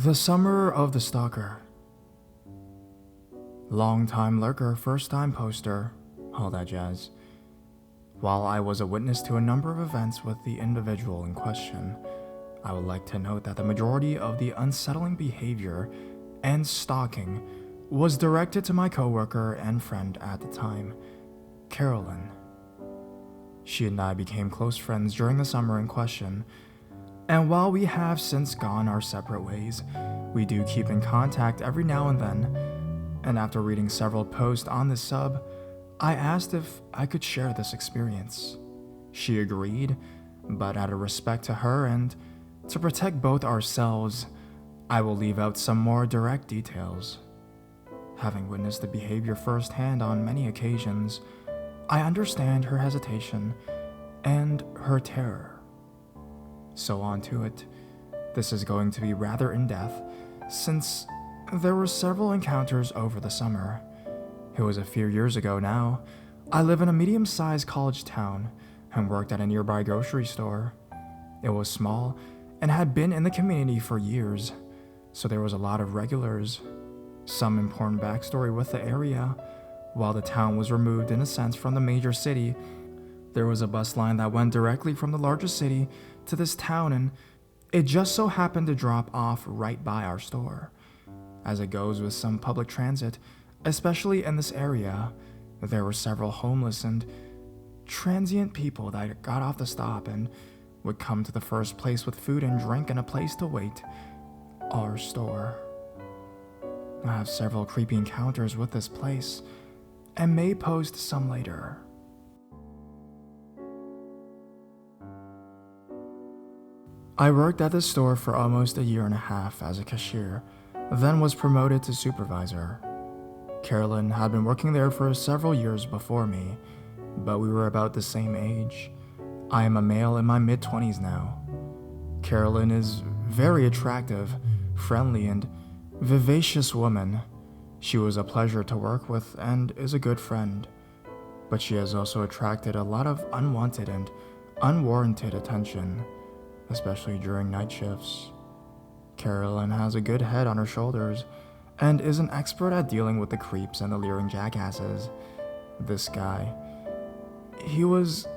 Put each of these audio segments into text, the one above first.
The summer of the Stalker. Long-time lurker, first-time poster, all that jazz. While I was a witness to a number of events with the individual in question, I would like to note that the majority of the unsettling behavior and stalking was directed to my coworker and friend at the time, Carolyn. She and I became close friends during the summer in question, and while we have since gone our separate ways, we do keep in contact every now and then, and after reading several posts on this sub, I asked if I could share this experience. She agreed, but out of respect to her and to protect both ourselves, I will leave out some more direct details. Having witnessed the behavior firsthand on many occasions, I understand her hesitation and her terror. So on to it. This is going to be rather in-depth, since there were several encounters over the summer. It was a few years ago now. I live in a medium-sized college town and worked at a nearby grocery store. It was small and had been in the community for years, so there was a lot of regulars. Some important backstory with the area. While the town was removed in a sense from the major city, there was a bus line that went directly from the largest city to this town, and it just so happened to drop off right by our store. As it goes with some public transit, especially in this area, there were several homeless and transient people that got off the stop and would come to the first place with food and drink and a place to wait, our store. I have several creepy encounters with this place, and may post some later. I worked at this store for almost a year and a half as a cashier, then was promoted to supervisor. Carolyn had been working there for several years before me, but we were about the same age. I am a male in my mid-20s now. Carolyn is very attractive, friendly, and vivacious woman. She was a pleasure to work with and is a good friend, but she has also attracted a lot of unwanted and unwarranted attention, especially during night shifts. Carolyn has a good head on her shoulders and is an expert at dealing with the creeps and the leering jackasses. This guy, he was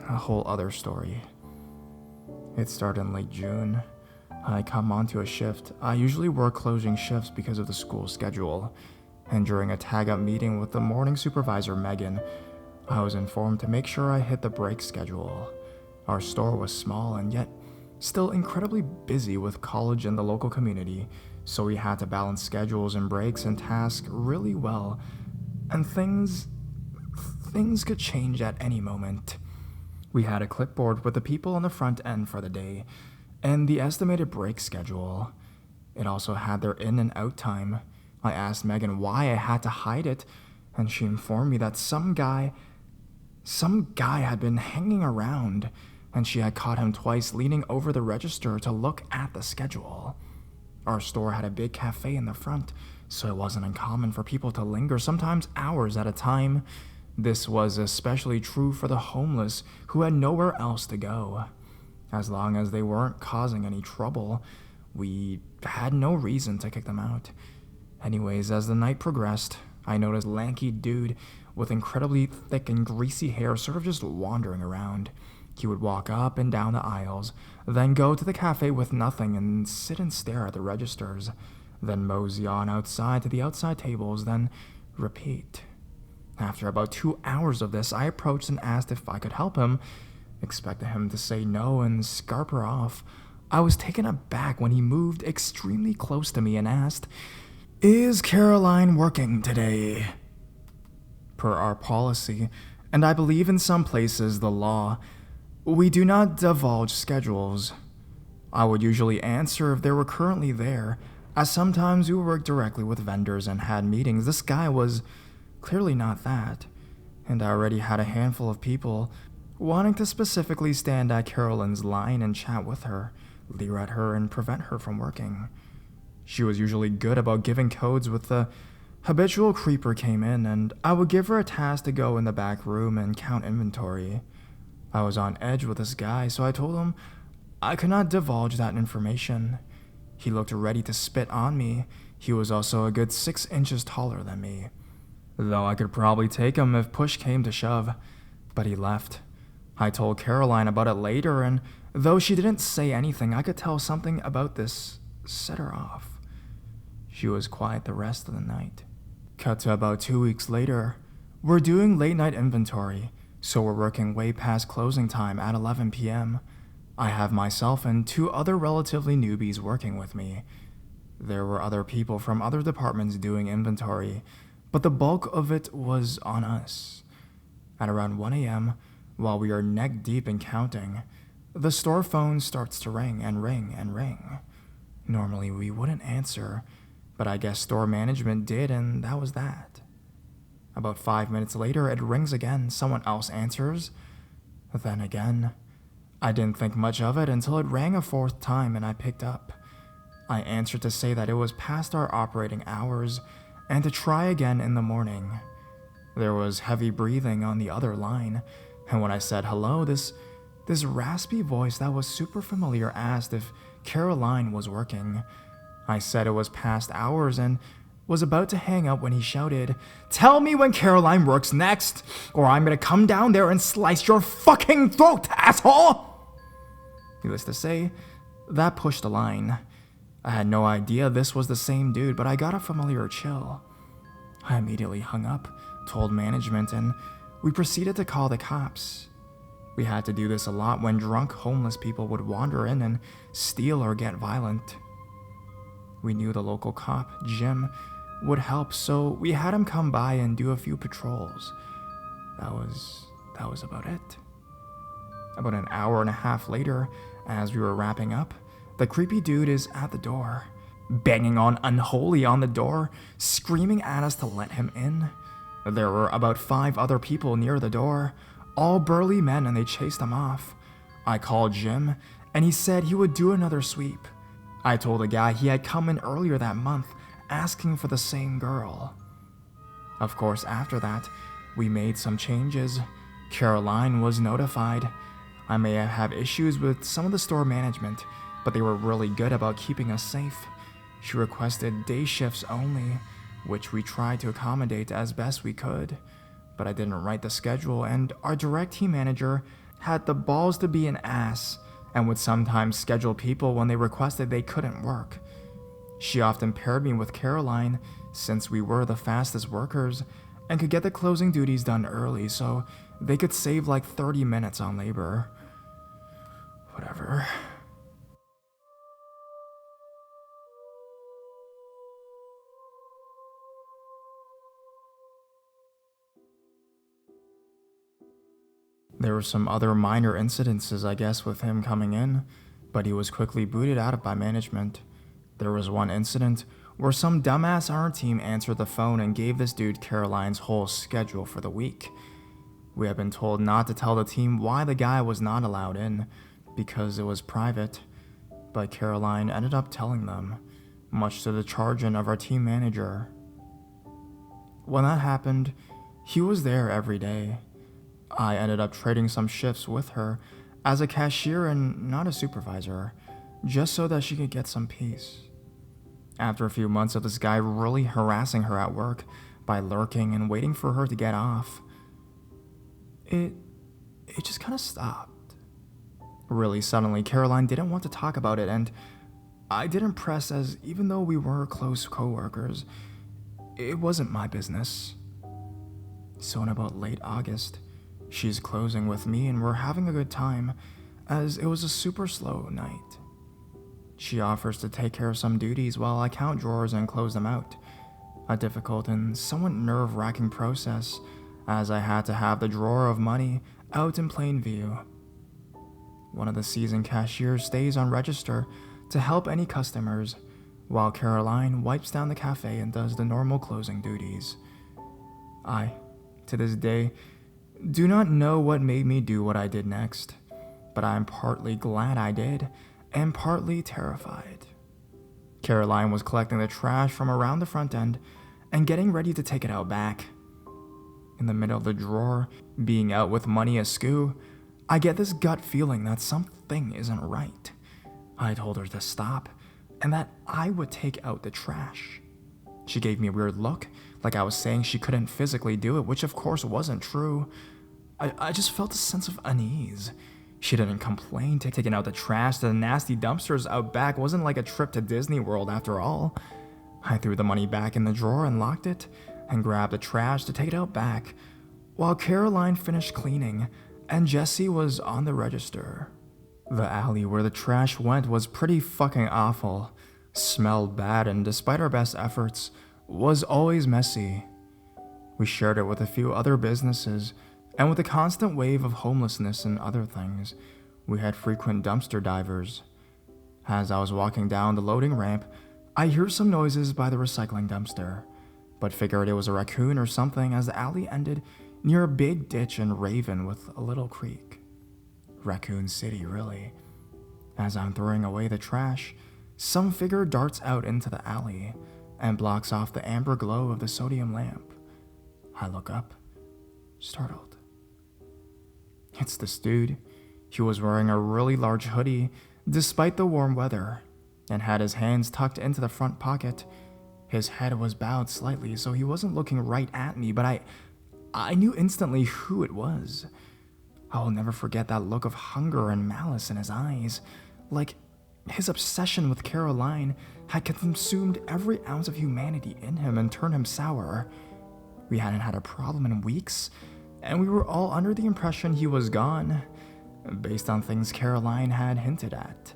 a whole other story. It started in late June. I come onto a shift. I usually work closing shifts because of the school schedule, and during a tag-up meeting with the morning supervisor, Megan, I was informed to make sure I hit the break schedule. Our store was small and yet still incredibly busy with college and the local community, so we had to balance schedules and breaks and tasks really well, and things could change at any moment. We had a clipboard with the people on the front end for the day, and the estimated break schedule. It also had their in and out time. I asked Megan why I had to hide it, and she informed me that some guy had been hanging around, and she had caught him twice leaning over the register to look at the schedule. Our store had a big cafe in the front, so it wasn't uncommon for people to linger, sometimes hours at a time. This was especially true for the homeless who had nowhere else to go. As long as they weren't causing any trouble, we had no reason to kick them out. Anyways, as the night progressed, I noticed a lanky dude with incredibly thick and greasy hair sort of just wandering around. He would walk up and down the aisles, then go to the cafe with nothing and sit and stare at the registers, then mosey on outside to the outside tables, then repeat. After about 2 hours of this, I approached and asked if I could help him, expecting him to say no and scarper off. I was taken aback when he moved extremely close to me and asked, "Is Caroline working today?" Per our policy, and I believe in some places the law, we do not divulge schedules. I would usually answer if they were currently there, as sometimes we worked directly with vendors and had meetings. This guy was clearly not that, and I already had a handful of people wanting to specifically stand at Carolyn's line and chat with her, leer at her, and prevent her from working. She was usually good about giving codes with the habitual creeper came in, and I would give her a task to go in the back room and count inventory. I was on edge with this guy, so I told him I could not divulge that information. He looked ready to spit on me. He was also a good 6 inches taller than me, though I could probably take him if push came to shove, but he left. I told Caroline about it later, and though she didn't say anything, I could tell something about this set her off. She was quiet the rest of the night. Cut to about 2 weeks later. We're doing late night inventory, so we're working way past closing time at 11 p.m. I have myself and 2 other relatively newbies working with me. There were other people from other departments doing inventory, but the bulk of it was on us. At around 1 a.m., while we are neck deep in counting, the store phone starts to ring and ring and ring. Normally we wouldn't answer, but I guess store management did, and that was that. About 5 minutes later, it rings again. Someone else answers. Then again. I didn't think much of it until it rang a 4th time and I picked up. I answered to say that it was past our operating hours and to try again in the morning. There was heavy breathing on the other line, and when I said hello, this raspy voice that was super familiar asked if Caroline was working. I said it was past hours and was about to hang up when he shouted, "Tell me when Caroline works next, or I'm gonna come down there and slice your fucking throat, asshole!" Needless to say, that pushed the line. I had no idea this was the same dude, but I got a familiar chill. I immediately hung up, told management, and we proceeded to call the cops. We had to do this a lot when drunk homeless people would wander in and steal or get violent. We knew the local cop, Jim, would help, so we had him come by and do a few patrols. That was about it. About an hour and a half later, as we were wrapping up, the creepy dude is at the door, banging on unholy on the door, screaming at us to let him in. There were about 5 other people near the door, all burly men, and they chased him off. I called Jim, and he said he would do another sweep. I told the guy he had come in earlier that month, asking for the same girl. Of course, after that, we made some changes. Caroline was notified. I may have issues with some of the store management, but they were really good about keeping us safe. She requested day shifts only, which we tried to accommodate as best we could, but I didn't write the schedule, and our direct team manager had the balls to be an ass and would sometimes schedule people when they requested they couldn't work. She often paired me with Caroline, since we were the fastest workers and could get the closing duties done early, so they could save like 30 minutes on labor. Whatever. There were some other minor incidences, I guess, with him coming in, but he was quickly booted out by management. There was one incident where some dumbass on our team answered the phone and gave this dude Caroline's whole schedule for the week. We had been told not to tell the team why the guy was not allowed in, because it was private, but Caroline ended up telling them, much to the chagrin of our team manager. When that happened, he was there every day. I ended up trading some shifts with her as a cashier and not a supervisor, just so that she could get some peace. After a few months of this guy really harassing her at work by lurking and waiting for her to get off, it just kind of stopped. Really suddenly, Caroline didn't want to talk about it, and I didn't press, as even though we were close co-workers, it wasn't my business. So in about late August, she's closing with me and we're having a good time, as it was a super slow night. She offers to take care of some duties while I count drawers and close them out. A difficult and somewhat nerve-wracking process, as I had to have the drawer of money out in plain view. One of the seasoned cashiers stays on register to help any customers, while Caroline wipes down the cafe and does the normal closing duties. I, to this day, do not know what made me do what I did next, but I am partly glad I did, and partly terrified. Caroline was collecting the trash from around the front end and getting ready to take it out back. In the middle of the drawer, being out with money askew, I get this gut feeling that something isn't right. I told her to stop, and that I would take out the trash. She gave me a weird look, like I was saying she couldn't physically do it, which of course wasn't true. I just felt a sense of unease. She didn't complain. Taking out the trash to the nasty dumpsters out back wasn't like a trip to Disney World after all. I threw the money back in the drawer and locked it, and grabbed the trash to take it out back, while Caroline finished cleaning, and Jesse was on the register. The alley where the trash went was pretty fucking awful, smelled bad, and despite our best efforts, was always messy. We shared it with a few other businesses, and with the constant wave of homelessness and other things, we had frequent dumpster divers. As I was walking down the loading ramp, I heard some noises by the recycling dumpster, but figured it was a raccoon or something as the alley ended near a big ditch in Raven with a little creek. Raccoon City, really. As I'm throwing away the trash, some figure darts out into the alley and blocks off the amber glow of the sodium lamp. I look up, startled. It's this dude. He was wearing a really large hoodie despite the warm weather, and had his hands tucked into the front pocket. His head was bowed slightly, so he wasn't looking right at me, but I knew instantly who it was. I will never forget that look of hunger and malice in his eyes, like his obsession with Caroline had consumed every ounce of humanity in him and turned him sour. We hadn't had a problem in weeks, and we were all under the impression he was gone, based on things Caroline had hinted at.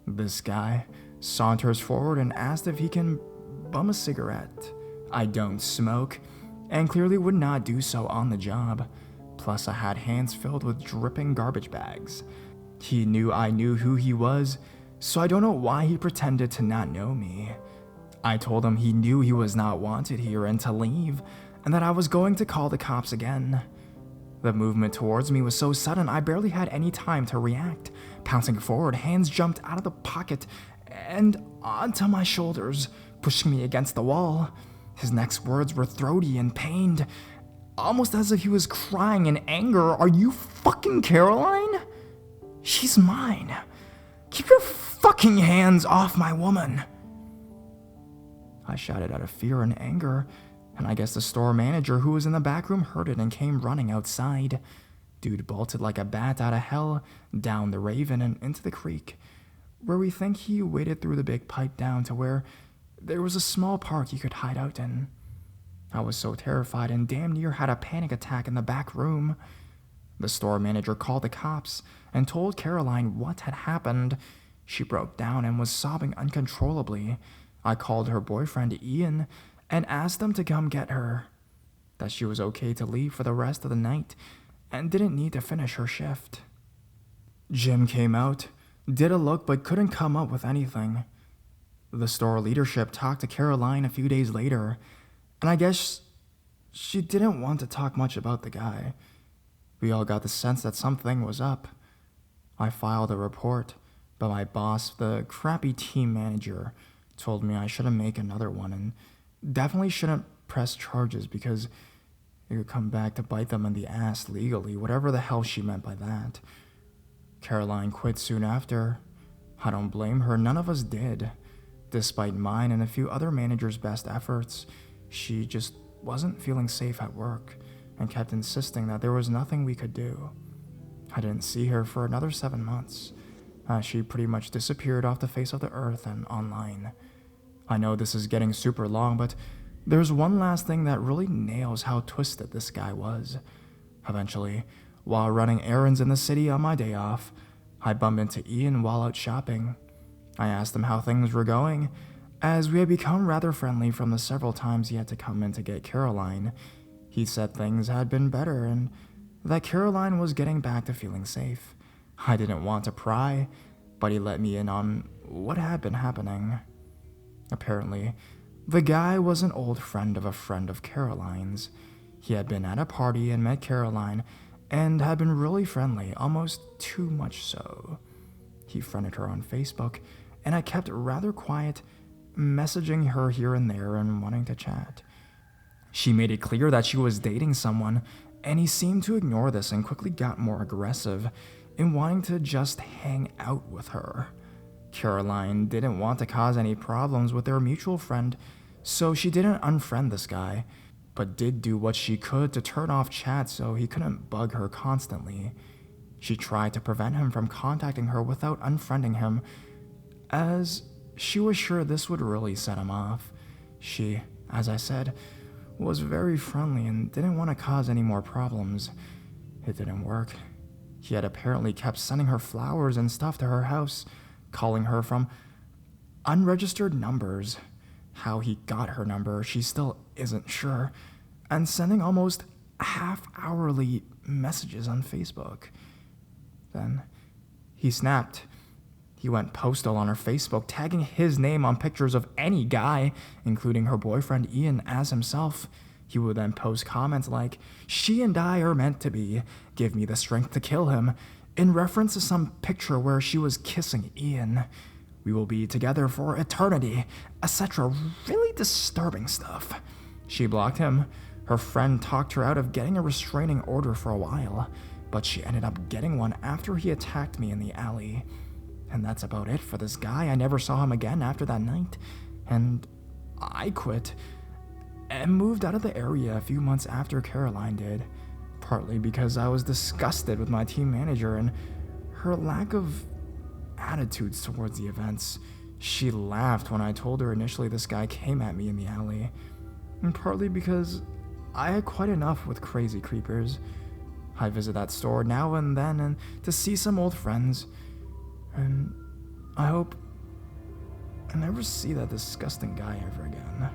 This guy saunters forward and asked if he can bum a cigarette. I don't smoke, and clearly would not do so on the job. Plus, I had hands filled with dripping garbage bags. He knew I knew who he was, so I don't know why he pretended to not know me. I told him he knew he was not wanted here and to leave, and that I was going to call the cops again. The movement towards me was so sudden I barely had any time to react. Pouncing forward, hands jumped out of the pocket and onto my shoulders, pushing me against the wall. His next words were throaty and pained, almost as if he was crying in anger. "Are you fucking Caroline? She's mine. Keep your fucking hands off my woman." I shouted out of fear and anger, and I guess the store manager who was in the back room heard it and came running outside. Dude bolted like a bat out of hell, down the Raven and into the creek, where we think he waded through the big pipe down to where there was a small park he could hide out in. I was so terrified and damn near had a panic attack in the back room. The store manager called the cops and told Caroline what had happened. She broke down and was sobbing uncontrollably. I called her boyfriend Ian and asked them to come get her, that she was okay to leave for the rest of the night and didn't need to finish her shift. Jim came out, did a look but couldn't come up with anything. The store leadership talked to Caroline a few days later, and I guess she didn't want to talk much about the guy. We all got the sense that something was up. I filed a report, but my boss, the crappy team manager, told me I shouldn't make another one and definitely shouldn't press charges because it could come back to bite them in the ass legally, whatever the hell she meant by that. Caroline quit soon after. I don't blame her, none of us did. Despite mine and a few other managers' best efforts, she just wasn't feeling safe at work and kept insisting that there was nothing we could do. I didn't see her for another 7 months. She pretty much disappeared off the face of the earth and online. I know this is getting super long, but there's one last thing that really nails how twisted this guy was. Eventually, while running errands in the city on my day off, I bumped into Ian while out shopping. I asked him how things were going, as we had become rather friendly from the several times he had to come in to get Caroline. He said things had been better and that Caroline was getting back to feeling safe. I didn't want to pry, but he let me in on what had been happening. Apparently, the guy was an old friend of Caroline's. He had been at a party and met Caroline and had been really friendly, almost too much so. He friended her on Facebook, and I kept rather quiet, messaging her here and there and wanting to chat. She made it clear that she was dating someone, and he seemed to ignore this and quickly got more aggressive in wanting to just hang out with her. Caroline didn't want to cause any problems with their mutual friend, so she didn't unfriend this guy, but did do what she could to turn off chat so he couldn't bug her constantly. She tried to prevent him from contacting her without unfriending him, as she was sure this would really set him off. She, as I said, was very friendly and didn't want to cause any more problems. It didn't work. He had apparently kept sending her flowers and stuff to her house, calling her from unregistered numbers. How he got her number, she still isn't sure, and sending almost half-hourly messages on Facebook. Then he snapped. He went postal on her Facebook, tagging his name on pictures of any guy, including her boyfriend Ian as himself. He would then post comments like, "She and I are meant to be. Give me the strength to kill him," in reference to some picture where she was kissing Ian. "We will be together for eternity," etc. Really disturbing stuff. She blocked him. Her friend talked her out of getting a restraining order for a while, but she ended up getting one after he attacked me in the alley. And that's about it for this guy. I never saw him again after that night, and I quit and moved out of the area a few months after Caroline did, partly because I was disgusted with my team manager and her lack of attitudes towards the events. She laughed when I told her initially this guy came at me in the alley, and partly because I had quite enough with crazy creepers. I visit that store now and then and to see some old friends, and I hope I never see that disgusting guy ever again.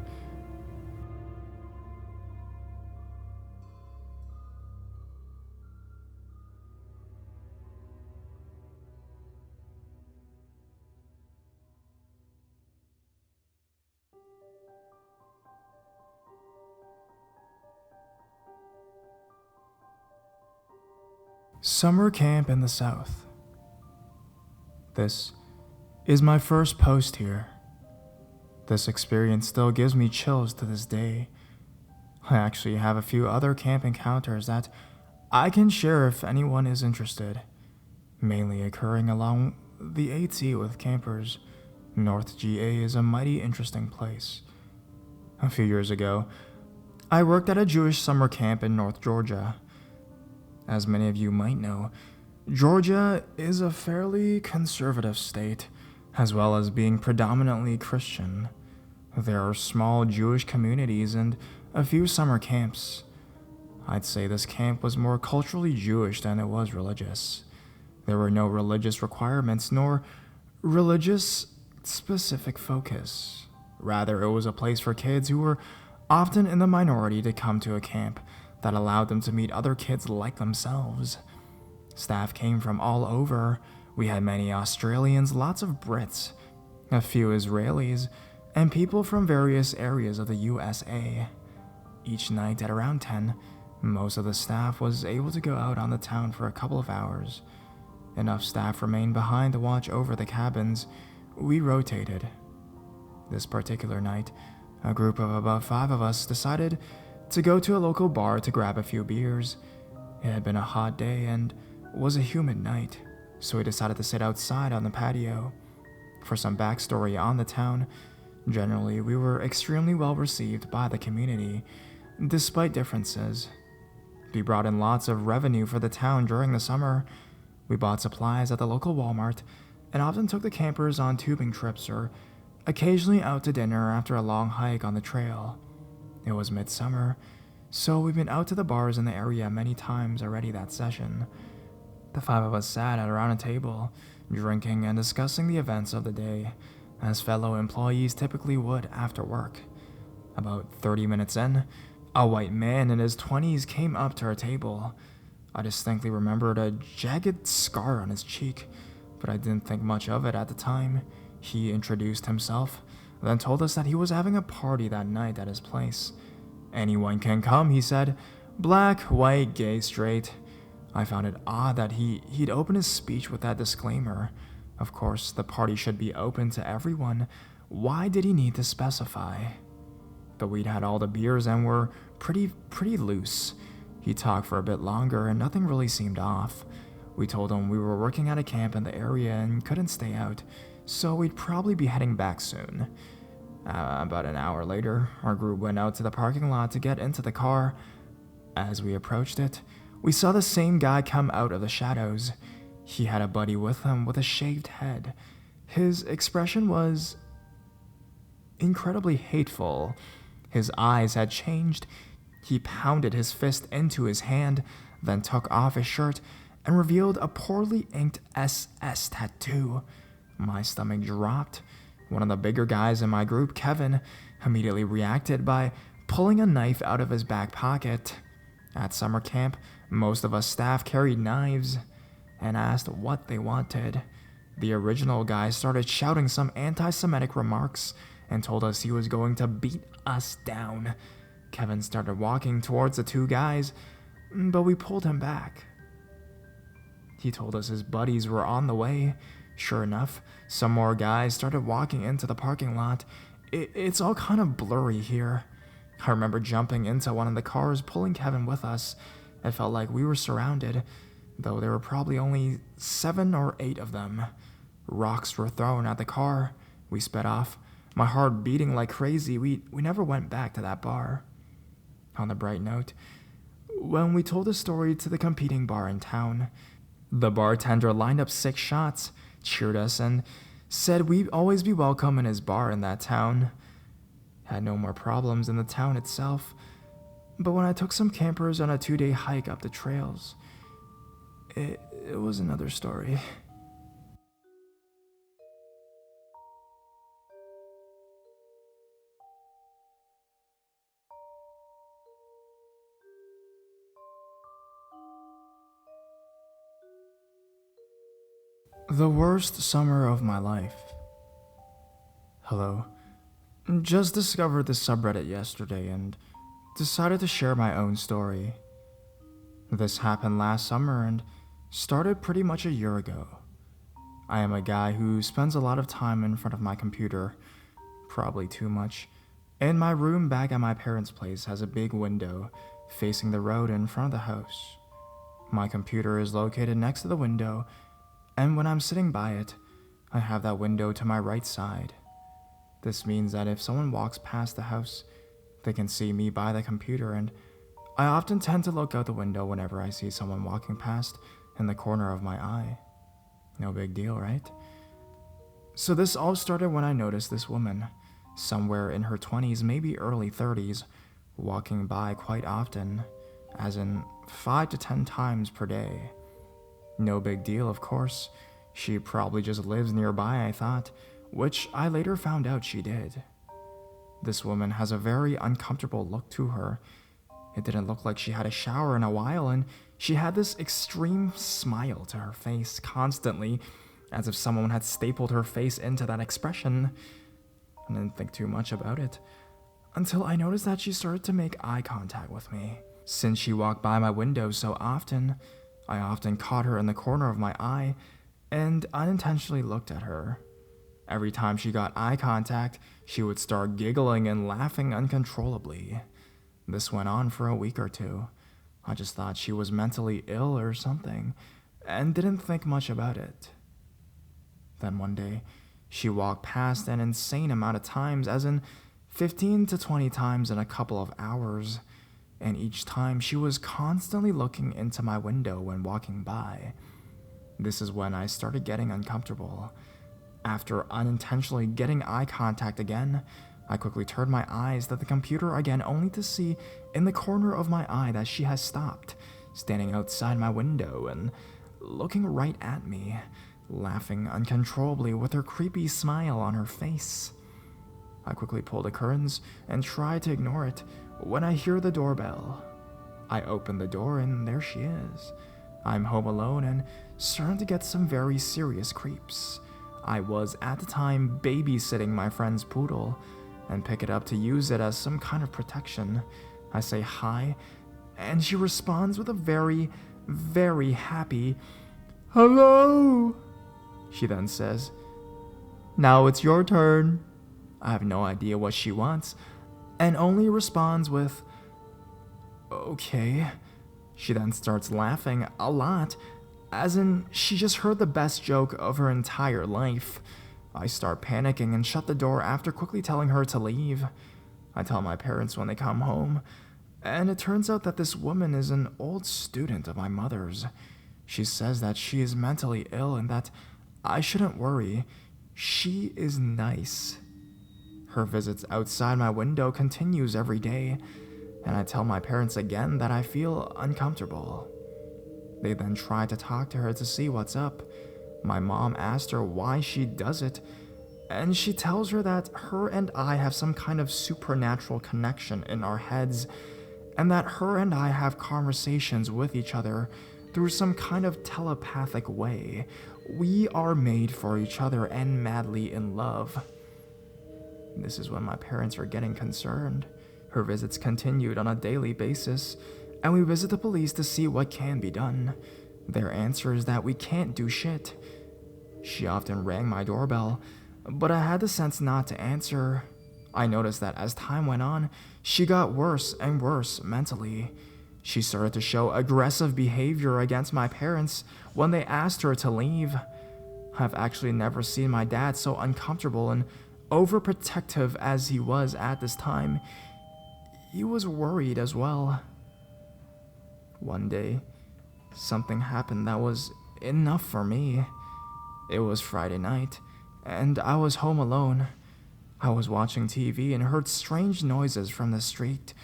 Summer camp in the South. This is my first post here. This experience still gives me chills to this day. I actually have a few other camp encounters that I can share if anyone is interested, mainly occurring along the AT with campers. North GA is a mighty interesting place. A few years ago, I worked at a Jewish summer camp in North Georgia. As many of you might know, Georgia is a fairly conservative state, as well as being predominantly Christian. There are small Jewish communities and a few summer camps. I'd say this camp was more culturally Jewish than it was religious. There were no religious requirements nor religious specific focus. Rather, it was a place for kids who were often in the minority to come to a camp that allowed them to meet other kids like themselves. Staff came from all over. We had many Australians, lots of Brits, a few Israelis, and people from various areas of the USA. Each night at around 10, most of the staff was able to go out on the town for a couple of hours. Enough staff remained behind to watch over the cabins. We rotated. This particular night, a group of about 5 of us decided to go to a local bar to grab a few beers. It had been a hot day and was a humid night, so we decided to sit outside on the patio. For some backstory on the town, generally we were extremely well received by the community, despite differences. We brought in lots of revenue for the town during the summer. We bought supplies at the local Walmart and often took the campers on tubing trips or occasionally out to dinner after a long hike on the trail. It was midsummer, so we've been out to the bars in the area many times already that session. The 5 of us sat at around a table, drinking and discussing the events of the day, as fellow employees typically would after work. About 30 minutes in, a white man in his 20s came up to our table. I distinctly remembered a jagged scar on his cheek, but I didn't think much of it at the time. He introduced himself, then told us that he was having a party that night at his place. "Anyone can come," he said. "Black, white, gay, straight." I found it odd that he'd open his speech with that disclaimer. Of course, the party should be open to everyone. Why did he need to specify? But we'd had all the beers and were pretty loose. He talked for a bit longer and nothing really seemed off. We told him we were working at a camp in the area and couldn't stay out, so we'd probably be heading back soon. About an hour later, our group went out to the parking lot to get into the car. As we approached it, we saw the same guy come out of the shadows. He had a buddy with him with a shaved head. His expression was incredibly hateful. His eyes had changed. He pounded his fist into his hand, then took off his shirt and revealed a poorly inked SS tattoo. My stomach dropped. One of the bigger guys in my group, Kevin, immediately reacted by pulling a knife out of his back pocket. At summer camp, most of us staff carried knives and asked what they wanted. The original guy started shouting some anti-Semitic remarks and told us he was going to beat us down. Kevin started walking towards the two guys, but we pulled him back. He told us his buddies were on the way. Sure enough, some more guys started walking into the parking lot. It's all kind of blurry here. I remember jumping into one of the cars, pulling Kevin with us. It felt like we were surrounded, though there were probably only 7 or 8 of them. Rocks were thrown at the car. We sped off, my heart beating like crazy. We never went back to that bar. On the bright note, when we told the story to the competing bar in town, the bartender lined up 6 shots, cheered us, and said we'd always be welcome in his bar in that town. Had no more problems in the town itself, but when I took some campers on a 2-day hike up the trails, it was another story. The worst summer of my life. Hello. Just discovered this subreddit yesterday and decided to share my own story. This happened last summer and started pretty much a year ago. I am a guy who spends a lot of time in front of my computer, probably too much. And my room back at my parents' place has a big window facing the road in front of the house. My computer is located next to the window, and when I'm sitting by it, I have that window to my right side. This means that if someone walks past the house, they can see me by the computer, and I often tend to look out the window whenever I see someone walking past in the corner of my eye. No big deal, right? So this all started when I noticed this woman, somewhere in her 20s, maybe early 30s, walking by quite often, as in 5 to 10 times per day. No big deal, of course. She probably just lives nearby, I thought, which I later found out she did. This woman has a very uncomfortable look to her. It didn't look like she had a shower in a while, and she had this extreme smile to her face constantly, as if someone had stapled her face into that expression. I didn't think too much about it, until I noticed that she started to make eye contact with me. Since she walked by my window so often, I often caught her in the corner of my eye and unintentionally looked at her. Every time she got eye contact, she would start giggling and laughing uncontrollably. This went on for a week or 2. I just thought she was mentally ill or something, and didn't think much about it. Then one day, she walked past an insane amount of times, as in 15 to 20 times in a couple of hours, and each time she was constantly looking into my window when walking by. This is when I started getting uncomfortable. After unintentionally getting eye contact again, I quickly turned my eyes to the computer again, only to see in the corner of my eye that she has stopped, standing outside my window and looking right at me, laughing uncontrollably with her creepy smile on her face. I quickly pulled the curtains and tried to ignore it when I hear the doorbell. I open the door and there she is. I'm home alone and starting to get some very serious creeps. I was at the time babysitting my friend's poodle and pick it up to use it as some kind of protection. I say hi, and she responds with a very, very happy, "Hello!" She then says, "Now it's your turn." I have no idea what she wants, and only responds with, "Okay." She then starts laughing a lot, As in, she just heard the best joke of her entire life. I start panicking and shut the door after quickly telling her to leave. I tell my parents when they come home, and it turns out that this woman is an old student of my mother's. She says that she is mentally ill and that I shouldn't worry. She is nice. Her visits outside my window continues every day, and I tell my parents again that I feel uncomfortable. They then try to talk to her to see what's up. My mom asked her why she does it, and she tells her that her and I have some kind of supernatural connection in our heads, and that her and I have conversations with each other through some kind of telepathic way. We are made for each other and madly in love. This is when my parents are getting concerned. Her visits continued on a daily basis, and we visit the police to see what can be done. Their answer is that we can't do shit. She often rang my doorbell, but I had the sense not to answer. I noticed that as time went on, she got worse and worse mentally. She started to show aggressive behavior against my parents when they asked her to leave. I've actually never seen my dad so uncomfortable and overprotective as he was at this time. He was worried as well. One day, something happened that was enough for me. It was Friday night, and I was home alone. I was watching TV and heard strange noises from the street.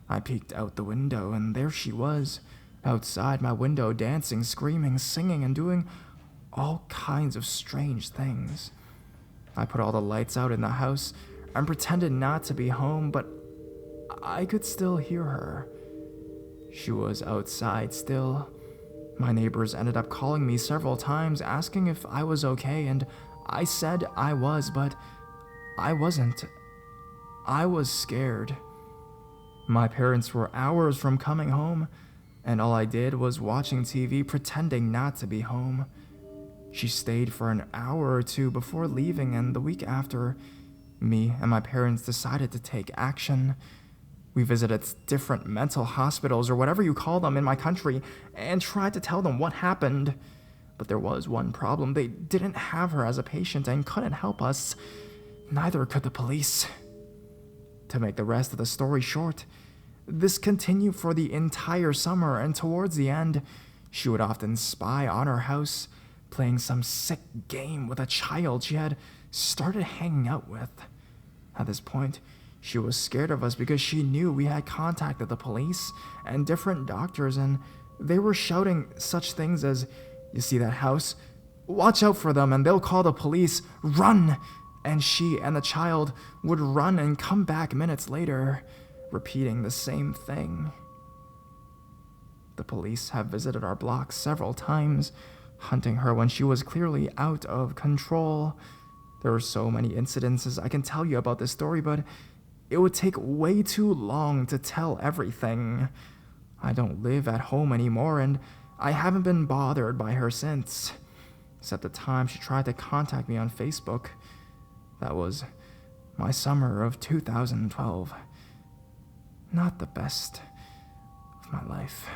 I peeked out the window, and there she was, outside my window, dancing, screaming, singing, and doing all kinds of strange things. I put all the lights out in the house and pretended not to be home, but I could still hear her. She was outside still. My neighbors ended up calling me several times asking if I was okay, and I said I was, but I wasn't. I was scared. My parents were hours from coming home, and all I did was watching TV pretending not to be home. She stayed for an hour or two before leaving, and the week after, me and my parents decided to take action. We visited different mental hospitals, or whatever you call them, in my country, and tried to tell them what happened. But there was one problem. They didn't have her as a patient and couldn't help us. Neither could the police. To make the rest of the story short, this continued for the entire summer, and towards the end, she would often spy on our house, playing some sick game with a child she had started hanging out with. At this point, she was scared of us because she knew we had contacted the police and different doctors, and they were shouting such things as, "You see that house? Watch out for them and they'll call the police. Run!" And she and the child would run and come back minutes later, repeating the same thing. The police have visited our block several times, hunting her when she was clearly out of control. There are so many incidences I can tell you about this story, but it would take way too long to tell everything. I don't live at home anymore, and I haven't been bothered by her since, except the time she tried to contact me on Facebook. That was my summer of 2012. Not the best of my life.